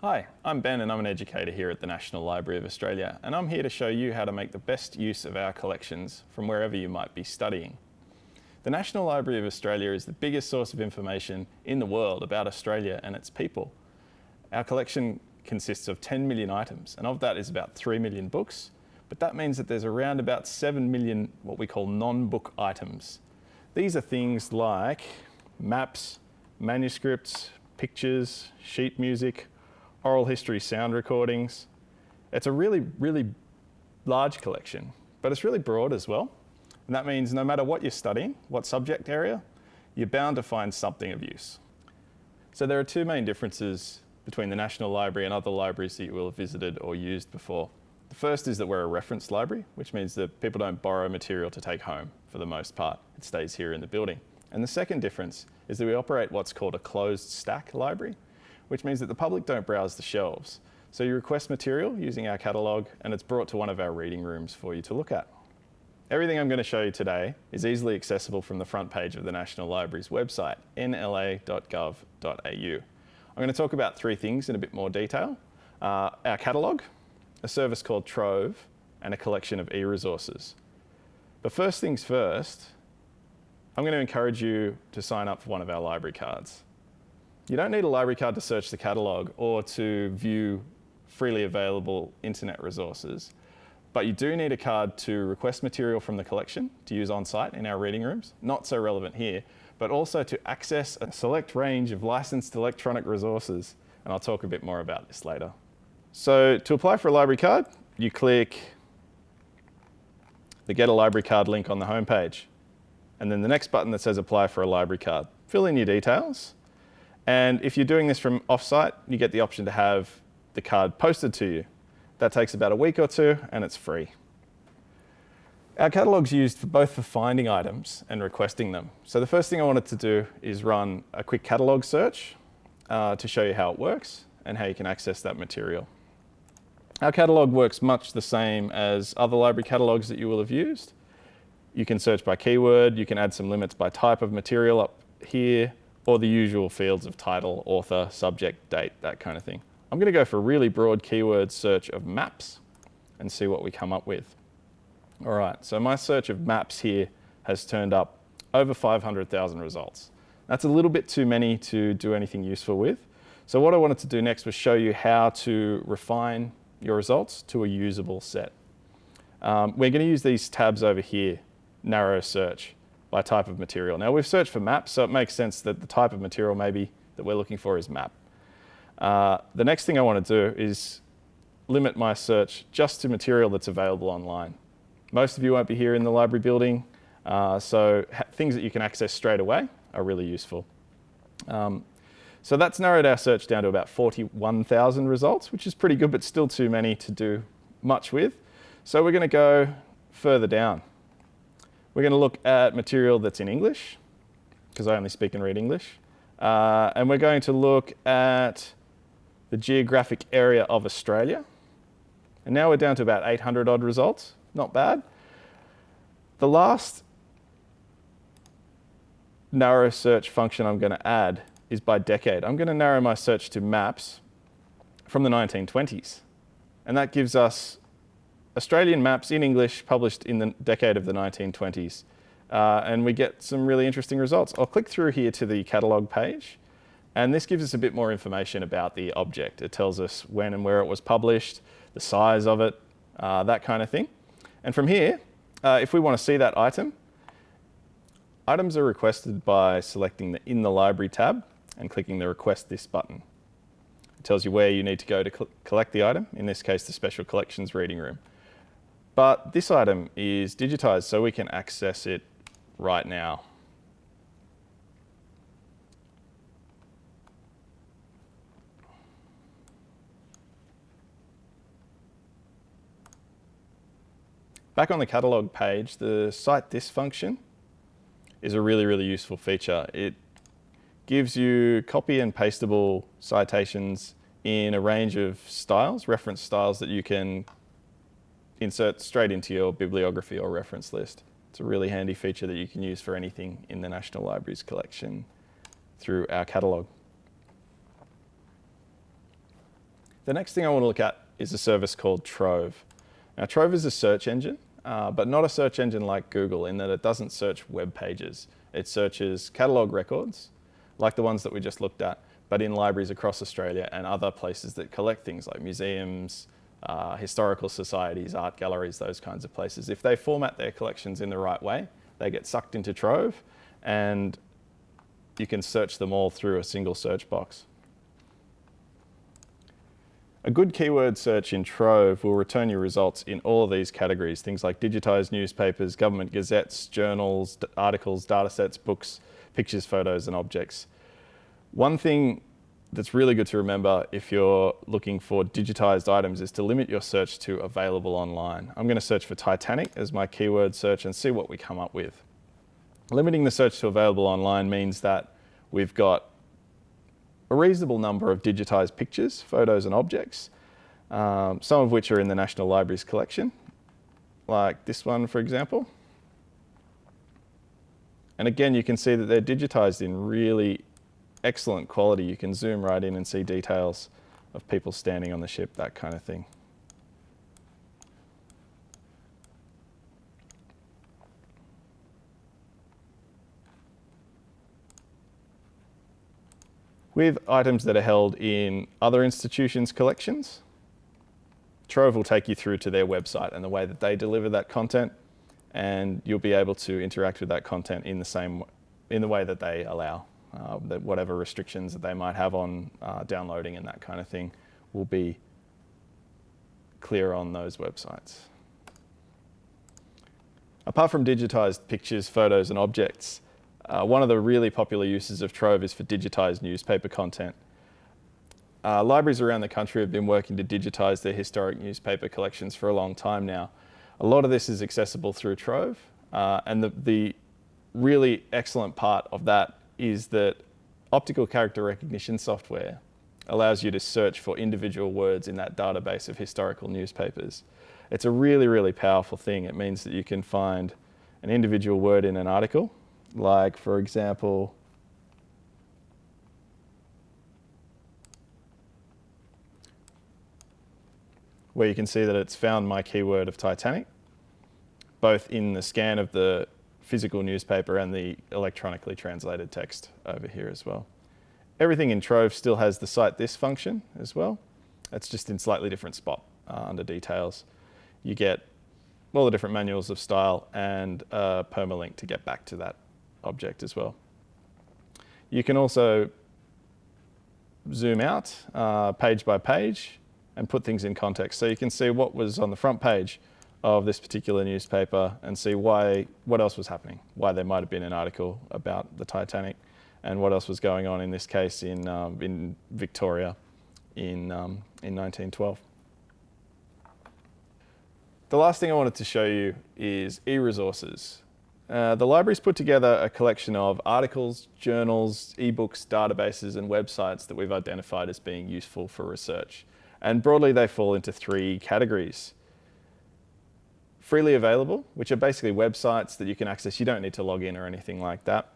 Hi, I'm Ben and I'm an educator here at the National Library of Australia, and I'm here to show you how to make the best use of our collections from wherever you might be studying. The National Library of Australia is the biggest source of information in the world about Australia and its people. Our collection consists of 10 million items, and of that is about 3 million books, but that means that there's around about 7 million what we call non-book items. These are things like maps, manuscripts, pictures, sheet music, oral history sound recordings. It's a really large collection, but it's really broad as well. And that means no matter what you're studying, what subject area, you're bound to find something of use. So there are two main differences between the National Library and other libraries that you will have visited or used before. The first is that we're a reference library, which means that people don't borrow material to take home for the most part. It stays here in the building. And the second difference is that we operate what's called a closed stack library, which means that the public don't browse the shelves. So you request material using our catalogue and it's brought to one of our reading rooms for you to look at. Everything I'm going to show you today is easily accessible from the front page of the National Library's website, nla.gov.au. I'm going to talk about three things in a bit more detail. Our catalogue, a service called Trove, and a collection of eResources. But first things first, I'm going to encourage you to sign up for one of our library cards. You don't need a library card to search the catalogue or to view freely available internet resources, but you do need a card to request material from the collection to use on site in our reading rooms, not so relevant here, but also to access a select range of licensed electronic resources, and I'll talk a bit more about this later. So to apply for a library card, you click the Get a Library Card link on the homepage, and then the next button that says Apply for a Library Card. Fill in your details. And if you're doing this from offsite, you get the option to have the card posted to you. That takes about a week or two and it's free. Our catalogue's used for both for finding items and requesting them. So the first thing I wanted to do is run a quick catalogue search to show you how it works and how you can access that material. Our catalogue works much the same as other library catalogues that you will have used. You can search by keyword, you can add some limits by type of material up here, or the usual fields of title, author, subject, date, that kind of thing. I'm going to go for a really broad keyword search of maps and see what we come up with. All right, so my search of maps here has turned up over 500,000 results. That's a little bit too many to do anything useful with. So what I wanted to do next was show you how to refine your results to a usable set. We're going to use these tabs over here, narrow search by type of material. Now we've searched for maps, so it makes sense that the type of material maybe that we're looking for is map. The next thing I want to do is limit my search just to material that's available online. Most of you won't be here in the library building, so things that you can access straight away are really useful. So that's narrowed our search down to about 41,000 results, which is pretty good, but still too many to do much with. So we're going to go further down. We're going to look at material that's in English, because I only speak and read English. And we're going to look at the geographic area of Australia. And now we're down to about 800 odd results. Not bad. The last narrow search function I'm going to add is by decade. I'm going to narrow my search to maps from the 1920s. And that gives us Australian maps in English published in the decade of the 1920s. And we get some really interesting results. I'll click through here to the catalogue page, and this gives us a bit more information about the object. It tells us when and where it was published, the size of it, that kind of thing. And from here, if we want to see that item, items are requested by selecting the In the Library tab and clicking the Request This button. It tells you where you need to go to collect the item, in this case the Special Collections reading room. But this item is digitized, so we can access it right now. Back on the catalogue page, the Cite This function is a really useful feature. It gives you copy and pastable citations in a range of styles, reference styles that you can insert straight into your bibliography or reference list. It's a really handy feature that you can use for anything in the National Library's collection through our catalogue. The next thing I want to look at is a service called Trove. Now, Trove is a search engine, but not a search engine like Google in that it doesn't search web pages. It searches catalogue records, like the ones that we just looked at, but in libraries across Australia and other places that collect things like museums, historical societies, art galleries, those kinds of places. If they format their collections in the right way, they get sucked into Trove, and you can search them all through a single search box. A good keyword search in Trove will return you results in all of these categories, things like digitised newspapers, government gazettes, journals, articles, datasets, books, pictures, photos, and objects. One thing that's really good to remember if you're looking for digitised items is to limit your search to available online. I'm going to search for Titanic as my keyword search and see what we come up with. Limiting the search to available online means that we've got a reasonable number of digitised pictures, photos and objects, some of which are in the National Library's collection, like this one, for example. And again, you can see that they're digitised in really excellent quality. You can zoom right in and see details of people standing on the ship, that kind of thing. With items that are held in other institutions' collections, Trove will take you through to their website and the way that they deliver that content, and you'll be able to interact with that content in the way that they allow. That whatever restrictions that they might have on downloading and that kind of thing will be clear on those websites. Apart from digitised pictures, photos and objects, one of the really popular uses of Trove is for digitised newspaper content. Libraries around the country have been working to digitise their historic newspaper collections for a long time now. A lot of this is accessible through Trove, and the really excellent part of that is that optical character recognition software allows you to search for individual words in that database of historical newspapers. It's a really, really powerful thing. It means that you can find an individual word in an article, like, for example, where you can see that it's found my keyword of Titanic, both in the scan of the physical newspaper and the electronically translated text over here as well. Everything in Trove still has the Cite This function as well. It's just in slightly different spot under details. You get all the different manuals of style and a permalink to get back to that object as well. You can also zoom out page by page and put things in context. So you can see what was on the front page of this particular newspaper and see what else was happening, why there might have been an article about the Titanic, and what else was going on in this case in Victoria in 1912. The last thing I wanted to show you is eResources. The library's put together a collection of articles, journals, ebooks, databases and websites that we've identified as being useful for research. And broadly they fall into three categories. Freely available, which are basically websites that you can access. You don't need to log in or anything like that.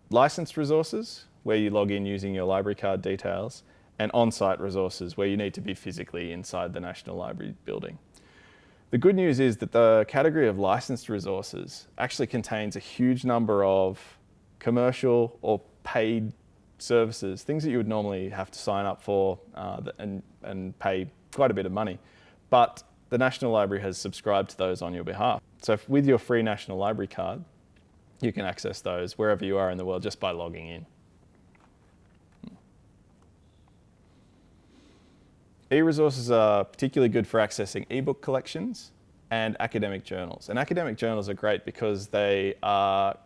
Licensed resources, where you log in using your library card details, and on-site resources, where you need to be physically inside the National Library building. The good news is that the category of licensed resources actually contains a huge number of commercial or paid services, things that you would normally have to sign up for and pay quite a bit of money. But the National Library has subscribed to those on your behalf. So with your free National Library card, you can access those wherever you are in the world just by logging in. eResources are particularly good for accessing ebook collections and academic journals. And academic journals are great because they are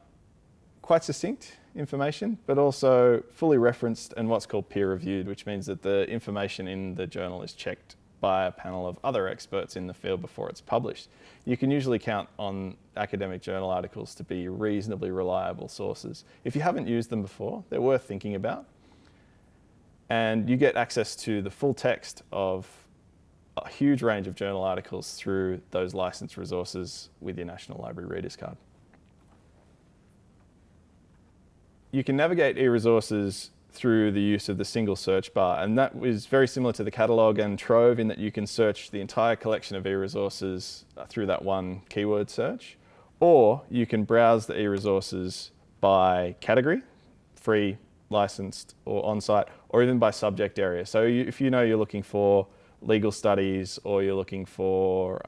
quite succinct information, but also fully referenced and what's called peer-reviewed, which means that the information in the journal is checked by a panel of other experts in the field before it's published. You can usually count on academic journal articles to be reasonably reliable sources. If you haven't used them before, they're worth thinking about. And you get access to the full text of a huge range of journal articles through those licensed resources with your National Library Reader's Card. You can navigate eResources through the use of the single search bar. And that is very similar to the catalogue and Trove in that you can search the entire collection of eResources through that one keyword search. Or you can browse the eResources by category, free, licensed, or on-site, or even by subject area. So if you know you're looking for legal studies or you're looking for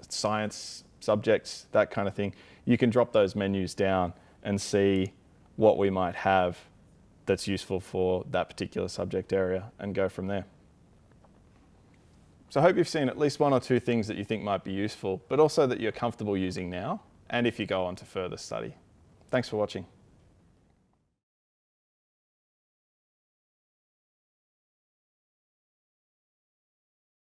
science subjects, that kind of thing, you can drop those menus down and see what we might have that's useful for that particular subject area and go from there. So I hope you've seen at least one or two things that you think might be useful, but also that you're comfortable using now and if you go on to further study. Thanks for watching.